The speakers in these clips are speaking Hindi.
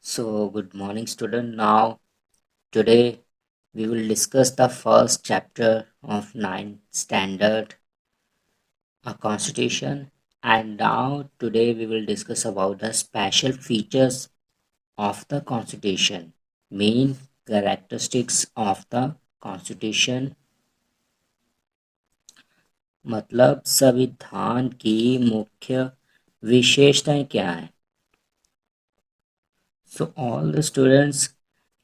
So, good morning, student. Now, today we will discuss the first chapter of ninth standard, a constitution. And now, today we will discuss about the special features of the constitution, main characteristics of the constitution, मतलब संविधान की मुख्य विशेषताएं क्या है. So, all the students,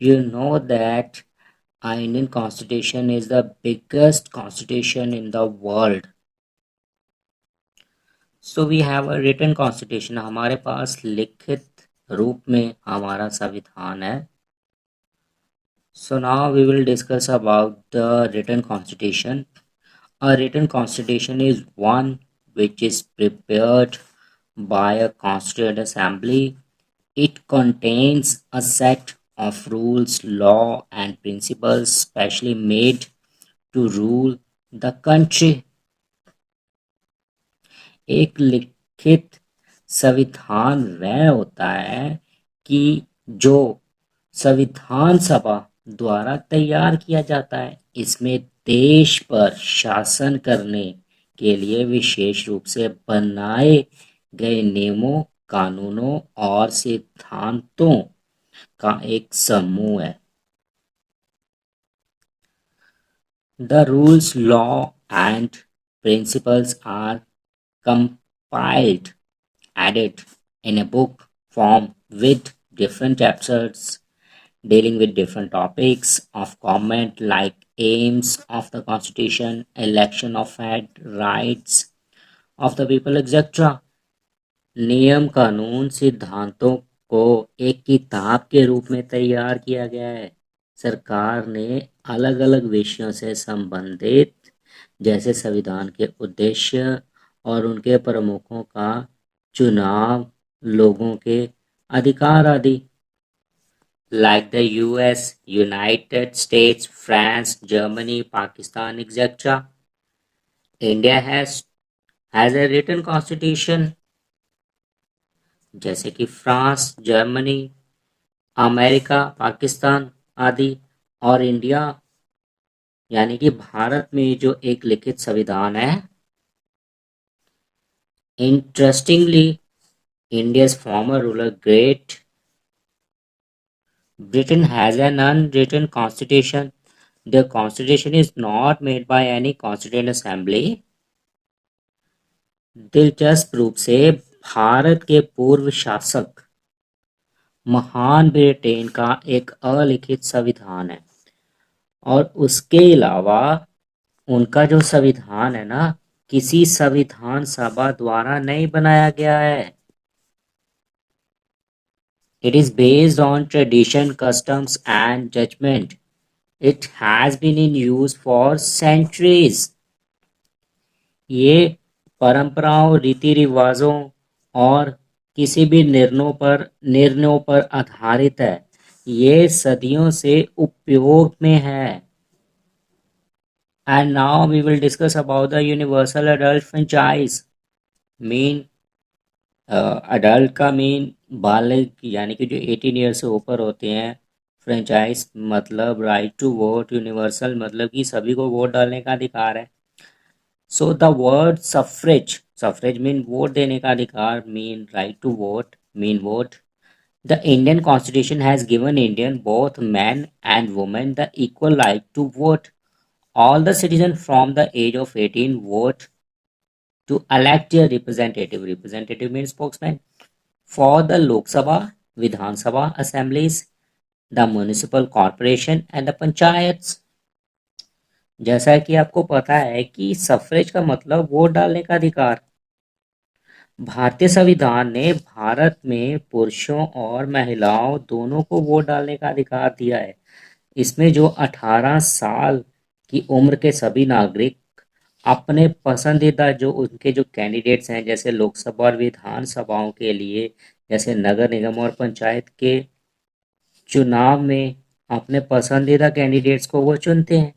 you know that our Indian constitution is the biggest constitution in the world. So we have a written constitution. हमारे पास लिखित रूप में हमारा संविधान है. So now we will discuss about the written constitution. A written constitution is one which is prepared by a constituent assembly. It contains a set of rules, law and principles specially made to rule the country. एक लिखित संविधान वह होता है कि जो संविधान सभा द्वारा तैयार किया जाता है. इसमें देश पर शासन करने के लिए विशेष रूप से बनाए गए नियमों, कानूनों और सिद्धांतों का एक समूह है. The rules, law and principles are compiled, added in a book form with different chapters dealing with different topics of government like aims of the constitution, election of head, rights of the people, etc. नियम, कानून, सिद्धांतों को एक किताब के रूप में तैयार किया गया है. सरकार ने अलग अलग विषयों से संबंधित जैसे संविधान के उद्देश्य और उनके प्रमुखों का चुनाव, लोगों के अधिकार आदि. Like the US, United States, France, Germany, Pakistan, etc. India has a written constitution. जैसे कि फ्रांस, जर्मनी, अमेरिका, पाकिस्तान आदि. और इंडिया यानी कि भारत में जो एक लिखित संविधान है. Interestingly, India's former ruler Great Britain has an unwritten constitution. The constitution is not made by any constituent assembly. दिलचस्प रूप से भारत के पूर्व शासक महान ब्रिटेन का एक अलिखित संविधान है. और उसके अलावा उनका जो संविधान है ना, किसी संविधान सभा द्वारा नहीं बनाया गया है. It is based on tradition, customs and judgment. It has been in use for centuries. ये परंपराओं, रीति रिवाजों और किसी भी निर्णयों पर आधारित है. ये सदियों से उपयोग में है. And now we will discuss about the universal adult franchise. Mean adult का मीन बालिग यानी कि जो 18 ईयर से ऊपर होते हैं. फ्रेंचाइज मतलब राइट टू वोट. यूनिवर्सल मतलब कि सभी को वोट डालने का अधिकार है. So the word suffrage mean vote देने का अधिकार, mean right to vote, mean vote. The Indian constitution has given Indian both man and women the equal right to vote. All the citizens from the age of 18 vote to elect their representative. Representative means spokesman for the Lok Sabha, Vidhan Sabha assemblies, the municipal corporation and the panchayats. जैसा कि आपको पता है कि सफरेज का मतलब वोट डालने का अधिकार. भारतीय संविधान ने भारत में पुरुषों और महिलाओं दोनों को वोट डालने का अधिकार दिया है. इसमें जो 18 साल की उम्र के सभी नागरिक अपने पसंदीदा जो उनके जो कैंडिडेट्स हैं, जैसे लोकसभा और विधान सभाओं के लिए, जैसे नगर निगम और पंचायत के चुनाव में अपने पसंदीदा कैंडिडेट्स को वो चुनते हैं.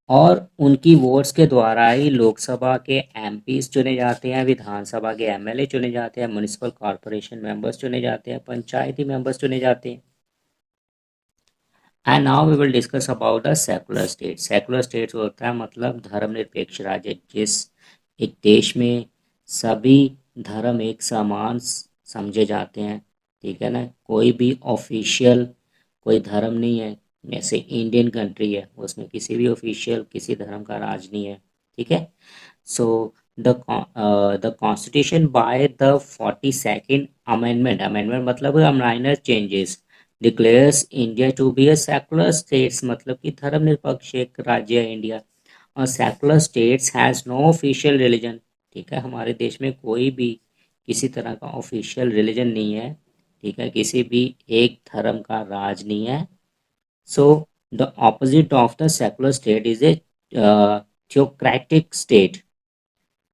और उनकी वोट्स के द्वारा ही लोकसभा के एमपीज चुने जाते हैं, विधानसभा के एमएलए चुने जाते हैं, म्युनिसिपल कॉरपोरेशन मेंबर्स चुने जाते हैं, पंचायती मेंबर्स चुने जाते हैं। And now we will discuss about the secular state. Secular state होता है मतलब धर्मनिरपेक्ष राज्य, जिस एक देश में सभी धर्म एक समान समझे जाते हैं, ठीक है ना। कोई भी ऑफिशियल कोई धर्म नहीं है, जैसे इंडियन कंट्री है उसमें किसी भी ऑफिशियल किसी धर्म का राज नहीं है, ठीक है। So the constitution by the 42nd amendment, amendment मतलब minor changes, declares India to be a secular states, मतलब कि धर्मनिरपेक्ष एक राज्य है इंडिया। और secular states has no official religion, ठीक है। हमारे देश में कोई भी किसी तरह का ऑफिशियल रिलीजन नहीं है, ठीक है, किसी भी एक धर्म का राज नहीं है। So the opposite of the secular state is a theocratic state.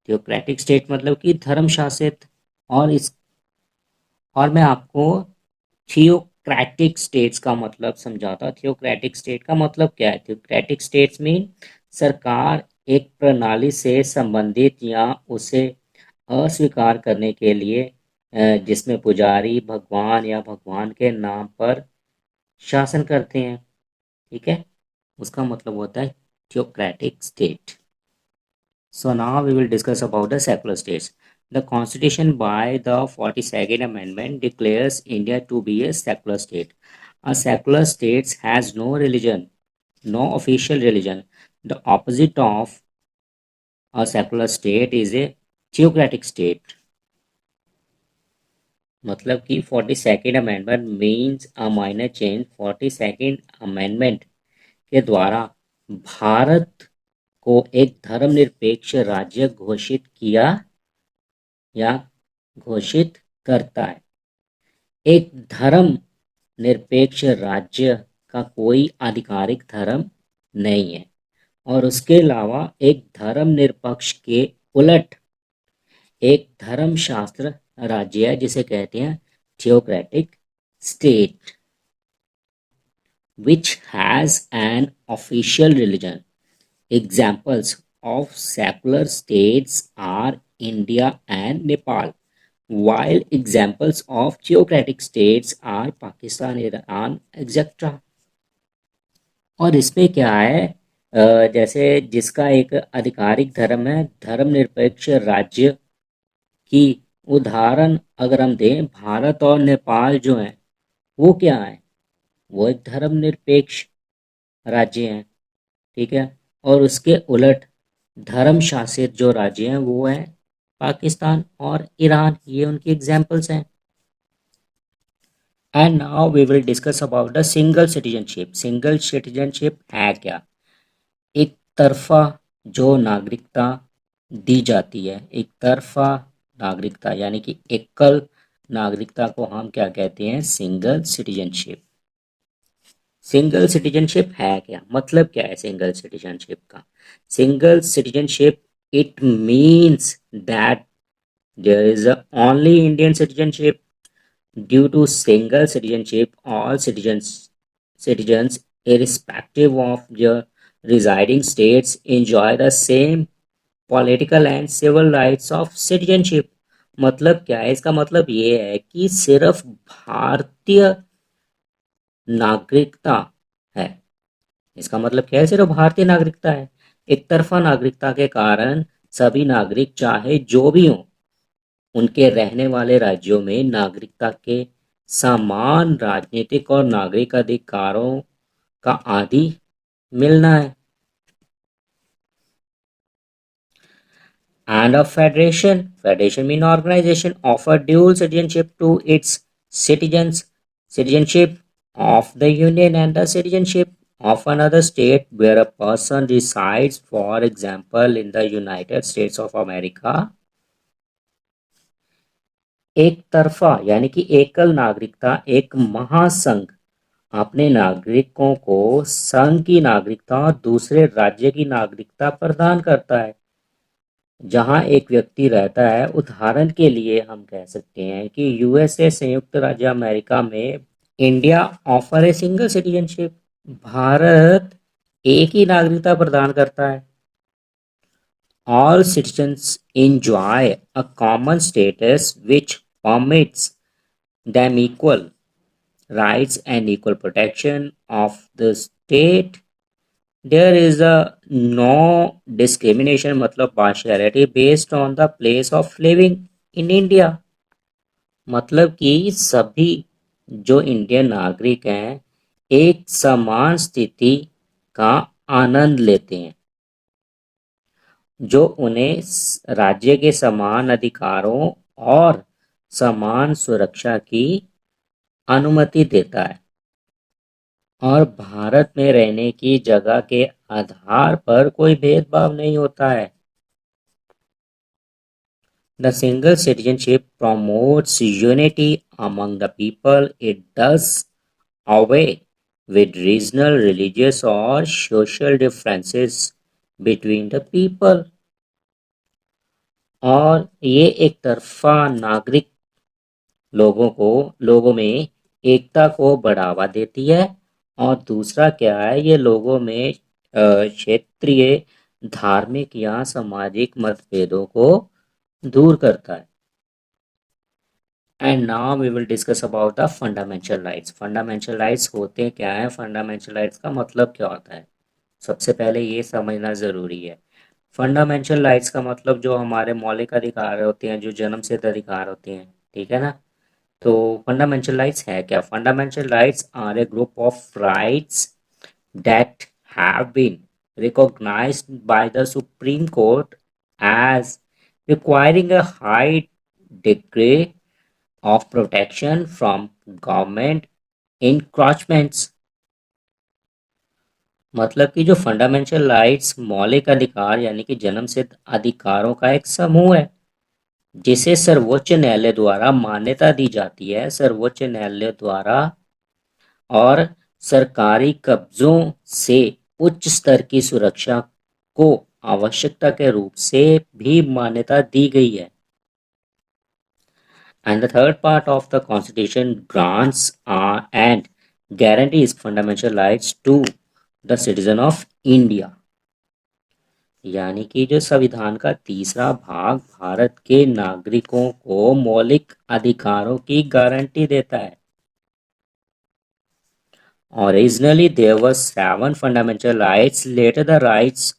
Theocratic state मतलब कि धर्म शासित। और इस और मैं आपको थियोक्रेटिक स्टेट्स का मतलब समझाता। थियोक्रेटिक स्टेट का मतलब क्या है? थियोक्रेटिक स्टेट्स मीन सरकार एक प्रणाली से संबंधित या उसे अस्वीकार करने के लिए जिसमें पुजारी भगवान या भगवान के नाम पर शासन करते हैं, ठीक है, उसका मतलब होता है theocratic state. So now we will discuss about the secular states. The Constitution by the 42nd Amendment declares India to be a secular state. A secular state has no religion, no official religion. The opposite of a secular state is a theocratic state. मतलब कि 42nd amendment means a minor change. 42nd amendment के द्वारा भारत को एक धर्मनिरपेक्ष राज्य घोषित किया या घोषित करता है। एक धर्म निरपेक्ष राज्य का कोई आधिकारिक धर्म नहीं है, और उसके अलावा एक धर्म निरपेक्ष के उलट एक धर्म शास्त्र राज्य है जिसे कहते हैं theocratic state, which has an official religion. Examples of secular states are India and Nepal, while examples of theocratic states are Pakistan, Iran, etc. और इसमें क्या है, जैसे जिसका एक आधिकारिक धर्म है, धर्मनिरपेक्ष राज्य की उदाहरण अगर हम दें, भारत और नेपाल जो है वो क्या है, वो एक धर्मनिरपेक्ष राज्य हैं, ठीक है। और उसके उलट धर्म शासित जो राज्य हैं वो है पाकिस्तान और ईरान, ये उनकी एग्जाम्पल्स हैं। And now we will discuss about the single citizenship. Single citizenship है क्या? एक तरफा जो नागरिकता दी जाती है, एक तरफा नागरिकता यानी कि एकल नागरिकता को हम क्या कहते हैं? Single citizenship. सिंगल सिटीजनशिप है क्या? मतलब क्या है सिंगल सिटीजनशिप का? Single citizenship it means that there is only Indian citizenship. Due to single citizenship, all citizens, irrespective of their residing states, enjoy the same political and civil rights of citizenship. मतलब क्या है? इसका मतलब ये है कि सिर्फ भारतीय नागरिकता है। इसका मतलब क्या है? सिर्फ भारतीय नागरिकता है। एक तरफा नागरिकता के कारण सभी नागरिक चाहे जो भी हों, उनके रहने वाले राज्यों में नागरिकता के समान राजनीतिक और नागरिक अधिकारों का आदि मिलना है। And a federation, federation mean organization offer dual citizenship to its citizens, citizenship of the union and the citizenship of another state where a person resides, for example in the United States of America। एक तरफा यानी कि एकल नागरिकता एक महासंघ अपने नागरिकों को संघ की नागरिकता और दूसरे राज्य की नागरिकता प्रदान करता है। जहां एक व्यक्ति रहता है, उदाहरण के लिए हम कह सकते हैं कि यूएसए संयुक्त राज्य अमेरिका में India offer a single citizenship. Bharat एक ही नागरिकता प्रदान करता है। All citizens enjoy a common status which permits them equal rights and equal protection of the state. There is a no discrimination मतलब partiality based on the place of living in India। मतलब कि सभी जो इंडियन नागरिक हैं एक समान स्थिति का आनंद लेते हैं जो उन्हें राज्य के समान अधिकारों और समान सुरक्षा की अनुमति देता है और भारत में रहने की जगह के आधार पर कोई भेदभाव नहीं होता है। The single citizenship promotes unity among the people. It does away with regional, religious or social differences between the people। और ये एक तरफा नागरिक लोगों में एकता को बढ़ावा देती है और दूसरा क्या है ये लोगों में क्षेत्रीय धार्मिक या सामाजिक मतभेदों को दूर करता है। And now we will discuss about the fundamental rights. Fundamental rights होते क्या है, फंडामेंटल राइट्स का मतलब क्या होता है, सबसे पहले ये समझना ज़रूरी है। फंडामेंटल राइट्स का मतलब जो हमारे मौलिक अधिकार होते हैं, जो जन्म सिद्ध अधिकार होते हैं, ठीक है ना। तो फंडामेंटल राइट्स है क्या? Fundamental rights are a group of rights that have been recognised by the Supreme Court as requiring a high degree of protection from government encroachments। मतलब कि जो फंडामेंटल राइट्स मौलिक अधिकार यानी कि जन्म सिद्ध अधिकारों का एक समूह है जिसे सर्वोच्च न्यायालय द्वारा मान्यता दी जाती है, सर्वोच्च न्यायालय द्वारा, और सरकारी कब्जों से उच्च स्तर की सुरक्षा को आवश्यकता के रूप से भी मान्यता दी गई है। And the third part of the Constitution grants and guarantees fundamental rights to the citizen of India। यानी कि जो संविधान का तीसरा भाग भारत के नागरिकों को मौलिक अधिकारों की गारंटी देता है। Originally there were 7 fundamental rights. Later the rights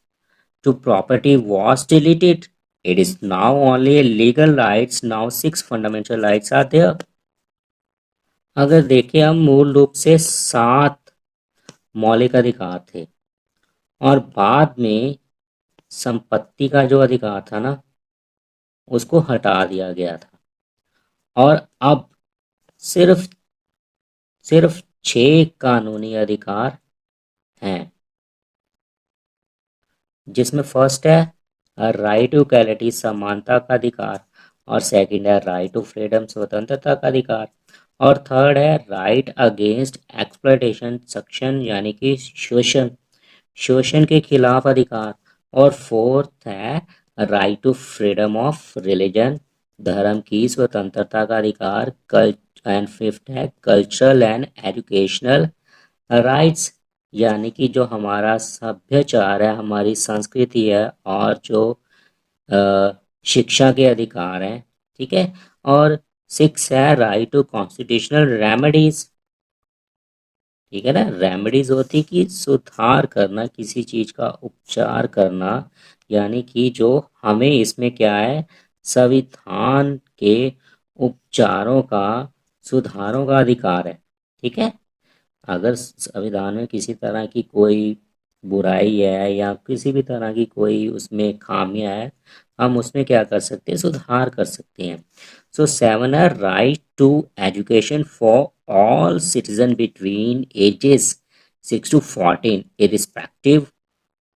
to property was deleted. It is now only legal rights. Now 6 fundamental rights are there। अगर देखें हम मूल रूप से 7 मौलिक अधिकार थे और बाद में संपत्ति का जो अधिकार था ना उसको हटा दिया गया था और अब सिर्फ सिर्फ 6 कानूनी अधिकार हैं जिसमें फर्स्ट है राइट टू इक्वालिटी समानता का अधिकार और सेकंड है राइट टू फ्रीडम स्वतंत्रता का अधिकार और थर्ड है राइट अगेंस्ट एक्सप्लॉयटेशन सक्शन यानी कि शोषण शोषण के खिलाफ अधिकार और फोर्थ है right to freedom of religion धर्म की स्वतंत्रता का अधिकार एंड फिफ्थ है कल्चरल एंड एजुकेशनल राइट्स यानी कि जो हमारा सभ्याचार है, हमारी संस्कृति है और जो शिक्षा के अधिकार हैं, ठीक है। और 6 है राइट टू कॉन्स्टिट्यूशनल रेमेडीज, ठीक है ना। रेमेडीज होती कि सुधार करना, किसी चीज का उपचार करना, यानी कि जो हमें इसमें क्या है संविधान के उपचारों का सुधारों का अधिकार है, ठीक है। अगर संविधान में किसी तरह की कोई बुराई है या किसी भी तरह की कोई उसमें खामियां है, हम उसमें क्या कर सकते हैं, सुधार कर सकते हैं। सो 7 है right to education for all citizens between ages 6 to 14 irrespective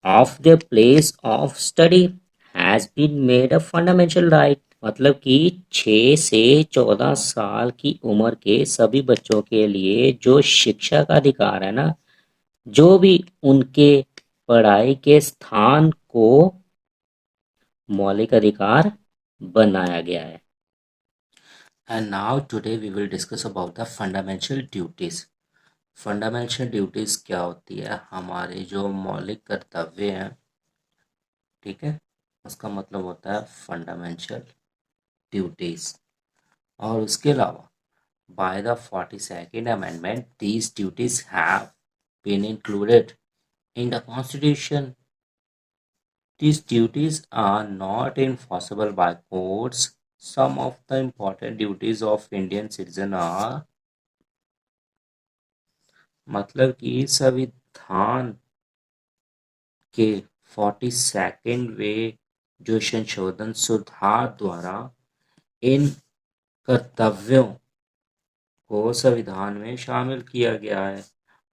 of their place of study has been made a fundamental right। मतलब कि 6 से 14 साल की उम्र के सभी बच्चों के लिए जो शिक्षा का अधिकार है ना, जो भी उनके पढ़ाई के स्थान को मौलिक अधिकार बनाया गया है। And now today we will discuss about the fundamental duties। Fundamental duties क्या होती है? हमारे जो मौलिक कर्तव्य हैं, ठीक है, उसका मतलब होता है फंडामेंटल ड्यूटीज। और उसके अलावा bye the 42nd amendment these duties have been included in the constitution. These duties are not enforceable by courts. Some of the important duties of Indian citizen are, मतलब कि संविधान के 42nd वे जो संशोधन सुधार द्वारा इन कर्तव्यों को संविधान में शामिल किया गया है।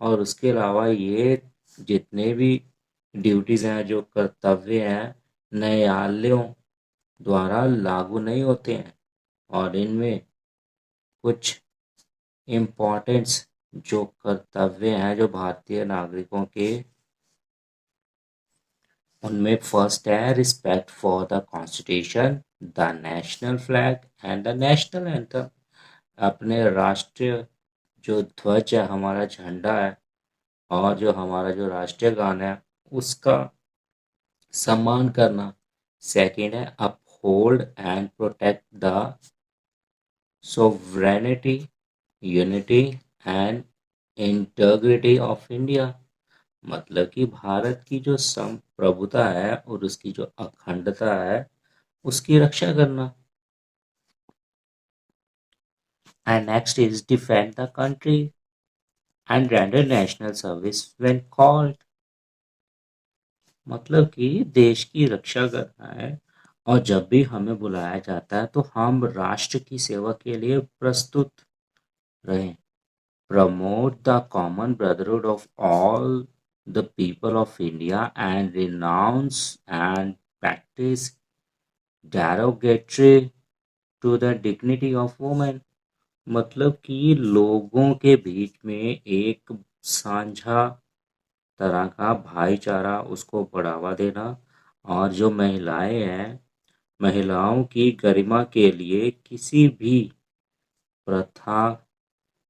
और उसके अलावा ये जितने भी ड्यूटीज हैं, जो कर्तव्य हैं, न्यायालयों द्वारा लागू नहीं होते हैं। और इनमें कुछ इम्पोर्टेंट्स जो कर्तव्य हैं जो भारतीय नागरिकों के, उनमें फर्स्ट है respect for the constitution, the national flag and the national anthem. अपने राष्ट्रीय जो ध्वज है, हमारा झंडा है, और जो हमारा जो राष्ट्रीय गान है, उसका सम्मान करना। सेकंड है uphold and protect the sovereignty, unity and integrity of India. मतलब कि भारत की जो संप्रभुता है और उसकी जो अखंडता है, उसकी रक्षा करना। And next is defend the country and render national service when called. मतलब कि देश की रक्षा करना है, और जब भी हमें बुलाया जाता है तो हम राष्ट्र की सेवा के लिए प्रस्तुत रहें। Promote the common brotherhood of all the people of India and renounce and practice derogatory to the dignity of women. मतलब कि लोगों के बीच में एक साझा तरह का भाईचारा, उसको बढ़ावा देना। और जो महिलाएं हैं, महिलाओं की गरिमा के लिए किसी भी प्रथा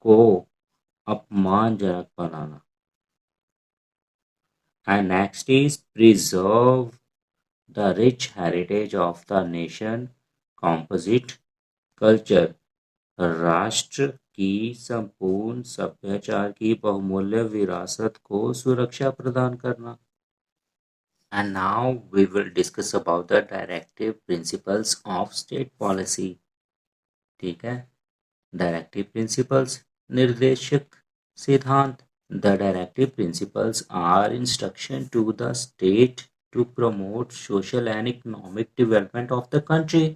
को अपमानजनक बनाना। And next is preserve the rich heritage of the nation composite culture. राष्ट्र की संपूर्ण सभ्याचार की बहुमूल्य विरासत को सुरक्षा प्रदान करना। And now we will discuss about the directive principles of state policy. ठीक है, डायरेक्टिव प्रिंसिपल्स, निर्देशक सिद्धांत। The directive principles are instruction to the state to promote social and economic development of the country.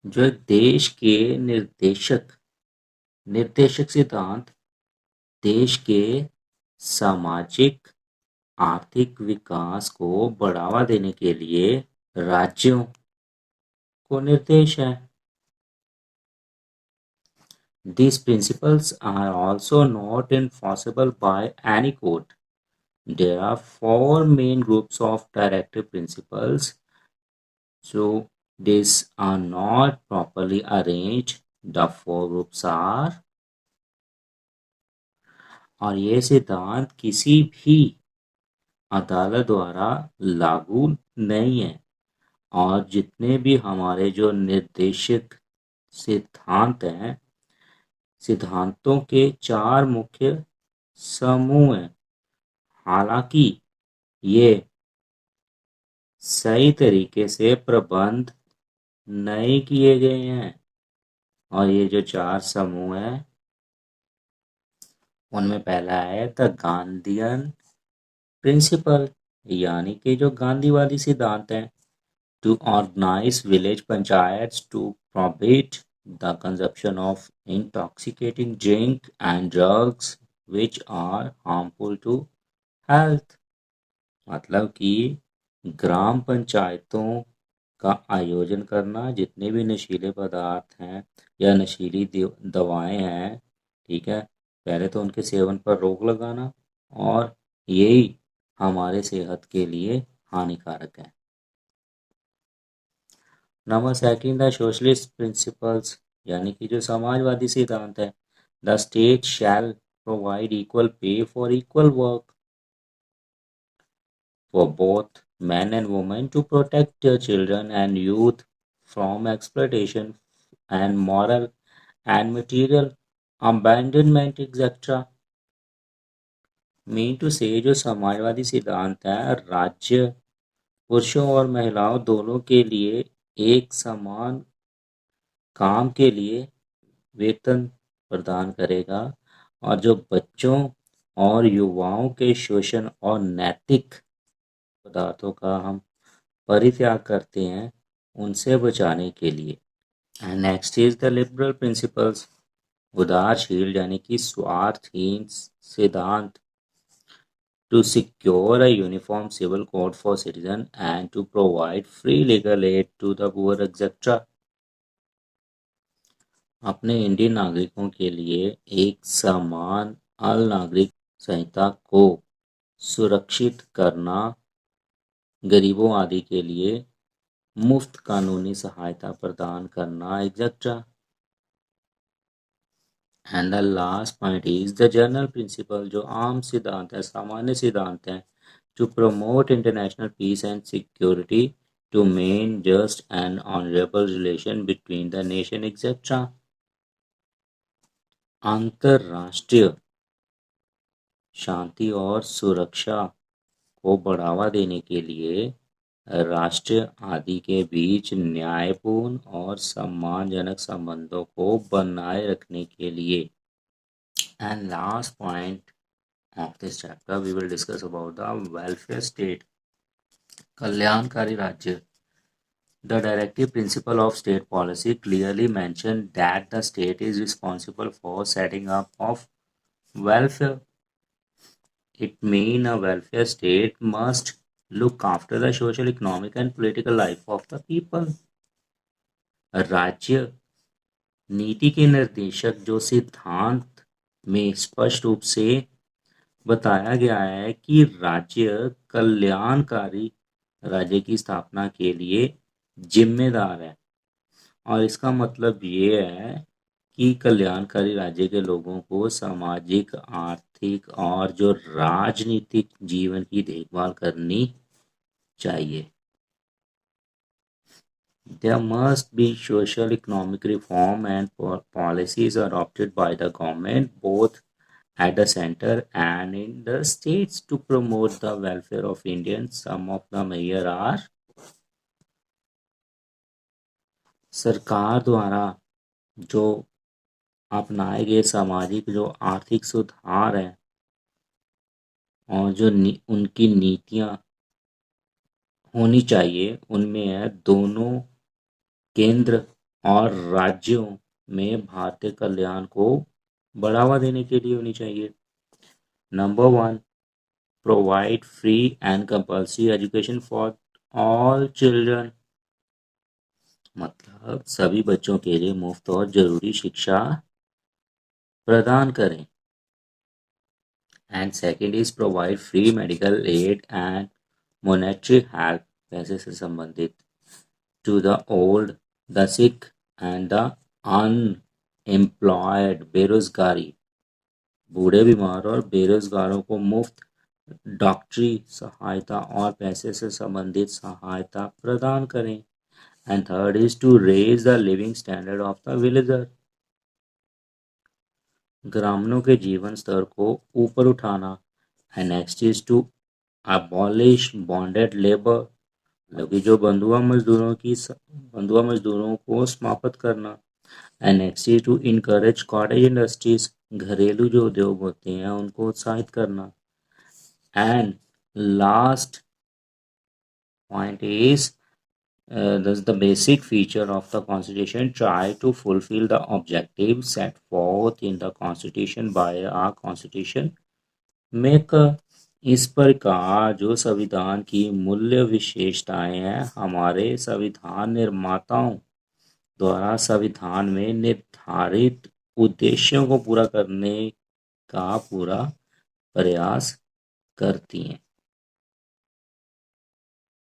जो देश के निर्देशक निर्देशक सिद्धांत देश के सामाजिक आर्थिक विकास को बढ़ावा देने के लिए राज्यों को निर्देश है। These principles are also not enforceable by any court. There are four main groups of directive principles. So these are not properly arranged. The four groups are, और ये सिद्धांत किसी भी अदालत द्वारा लागू नहीं है। और जितने भी हमारे जो निर्देशित सिद्धांत हैं, सिद्धांतों के चार मुख्य समूह हैं। हालांकि ये सही तरीके से प्रबंध नहीं किए गए हैं। और ये जो चार समूह हैं, उनमें पहला है द गांधीयन प्रिंसिपल, यानी कि जो गांधीवादी सिद्धांत हैं। To organise village panchayat to prohibit the consumption of intoxicating drink and drugs which are harmful to health. मतलब कि ग्राम पंचायतों का आयोजन करना, जितने भी नशीले पदार्थ हैं या नशीली दवाएं हैं, ठीक है, पहले तो उनके सेवन पर रोक लगाना, और यही हमारे सेहत के लिए हानिकारक है। नंबर सेकंड है सोशलिस्ट प्रिंसिपल्स, यानी कि जो समाजवादी सिद्धांत है। The state shall provide equal pay for equal work for both men and women, to protect their children and youth from exploitation and moral and material abandonment, etc. Mean to say जो समाजवादी सिद्धांत है, राज्य पुरुषों और महिलाओं दोनों के लिए एक समान काम के लिए वेतन प्रदान करेगा, और जो बच्चों और युवाओं के शोषण और नैतिक पदार्थों का हम परित्याग करते हैं, उनसे बचाने के लिए। And next is the liberal principles, उदारशील यानी कि स्वार्थहीन सिद्धांत, to secure a uniform civil code for citizens and to provide free legal aid to the poor, etc. अपने इंडियन नागरिकों के लिए एक समान अल नागरिक संहिता को सुरक्षित करना, गरीबों आदि के लिए मुफ्त कानूनी सहायता प्रदान करना, etc. And the last point is the general principle, जो आम सिद्धांत है, सामान्य सिद्धांत है, to promote international peace and security, to मेन just and honourable relation between the nation, etcetera. अंतरराष्ट्रीय शांति और सुरक्षा को बढ़ावा देने के लिए राष्ट्र आदि के बीच न्यायपूर्ण और सम्मानजनक संबंधों को बनाए रखने के लिए। And last point of this chapter we will discuss about the welfare state, कल्याणकारी राज्य। The directive principle of state policy clearly mentioned that the state is responsible for setting up of welfare. It means a welfare state must look after the social, economic and political life of the people. राज्य नीति के निर्देशक जो सिद्धांत में स्पष्ट रूप से बताया गया है कि राज्य कल्याणकारी राज्य की स्थापना के लिए जिम्मेदार है, और इसका मतलब ये है कि कल्याणकारी राज्य के लोगों को सामाजिक, आर्थिक और जो राजनीतिक जीवन की देखभाल करनी चाहिए। There must be social economic reform and policies adopted by the government, both at the center and in the states, to promote the welfare of Indians. Some of the measures are: सरकार द्वारा जो अपनाए गए सामाजिक जो आर्थिक सुधार हैं और जो उनकी नीतियां होनी चाहिए, उनमें है दोनों केंद्र और राज्यों में भारतीय कल्याण को बढ़ावा देने के लिए होनी चाहिए। Number 1, provide free and compulsory education for all children, मतलब सभी बच्चों के लिए मुफ्त और जरूरी शिक्षा प्रदान करें। And second is provide free medical aid and monetary help, पैसे से संबंधित, to the old, the sick and the unemployed, बेरोजगारी, बूढ़े, बीमार और बेरोजगारों को मुफ्त डॉक्टरी सहायता और पैसे से संबंधित सहायता प्रदान करें। And third is to raise the living standard of the villager, ग्रामीणों के जीवन स्तर को ऊपर उठाना। And next is to abolish bonded labour, मतलब जो बंधुआ मजदूरों को समाप्त करना। And next is to encourage cottage industries, घरेलू जो उद्योग होते हैं उनको उत्साहित करना। And last point is thus the basic feature of the constitution try to fulfill the objectives set forth in the constitution by our constitution maker। इस प्रकार जो संविधान की मूल्य विशेषताएं हैं हमारे संविधान निर्माताओं द्वारा संविधान में निर्धारित उद्देश्यों को पूरा करने का पूरा प्रयास करती हैं।